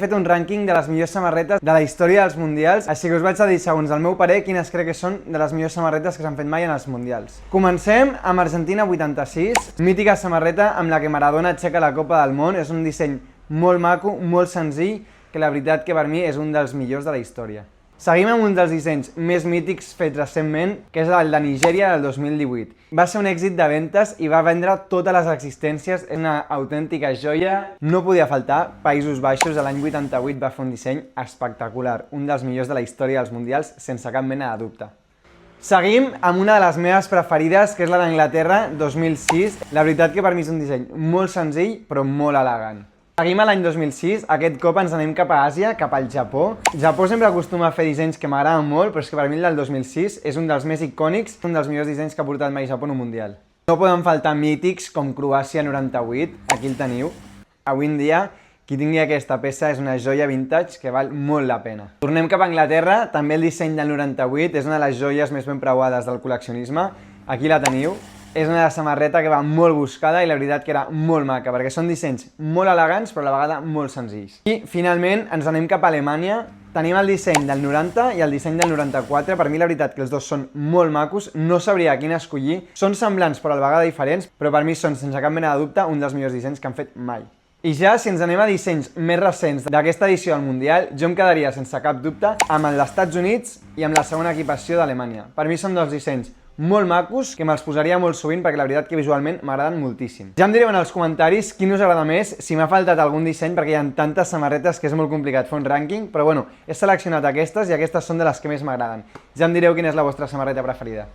He fet un rànquing de les millors samarretes de la història dels mundials, així que us vaig a dir, segons el meu parer, quines crec que són de les millors samarretes que s'han fet mai en els mundials. Comencem amb Argentina 86, mítica samarreta amb la que Maradona aixeca la Copa del Món. És un disseny molt maco, molt senzill, que la veritat que per mi és un dels millors de la història. Seguim amb un dels dissenys més mítics fets recentment, que és el de Nigèria del 2018. Va ser un èxit de ventes i va vendre totes les existències, és una autèntica joia. No podia faltar, Països Baixos de l'any 88 va fer un disseny espectacular, un dels millors de la història dels mundials, sense cap mena de dubte. Seguim amb una de les meves preferides, que és la d'Anglaterra 2006. La veritat que per mi és un disseny molt senzill, però molt elegant. Seguim a l'any 2006, aquest cop ens anem cap a Àsia, cap al Japó. Japó sempre acostuma a fer dissenys que m'agraden molt, però és que per mi el del 2006 és un dels més icònics, un dels millors dissenys que ha portat mai Japó en un mundial. No poden faltar mítics com Croàcia 98, aquí el teniu. Avui en dia, qui tingui aquesta peça és una joia vintage que val molt la pena. Tornem cap a Anglaterra, també el disseny del 98 és una de les joies més ben preuades del col·leccionisme. Aquí la teniu. És una samarreta que va molt buscada i la veritat que era molt maca, perquè són dissenys molt elegants però a la vegada molt senzills. I finalment ens anem cap a Alemanya. Tenim el disseny del 90 i el disseny del 94. Per mi la veritat que els dos són molt macos, no sabria quin escollir. Són semblants però a la vegada diferents, però per mi són sense cap mena de dubte un dels millors dissenys que han fet mai. I ja, si ens anem a dissenys més recents d'aquesta edició del Mundial, jo em quedaria sense cap dubte amb el dels Estats Units i amb la segona equipació d'Alemanya. Per mi són dos dissenys molt macos, que me'ls posaria molt sovint perquè la veritat que visualment m'agraden moltíssim. Ja em direu en els comentaris quin us agrada més, si m'ha faltat algun disseny, perquè hi ha tantes samarretes que és molt complicat fer un rànquing, però bueno, he seleccionat aquestes i aquestes són de les que més m'agraden. Ja em direu quina és la vostra samarreta preferida.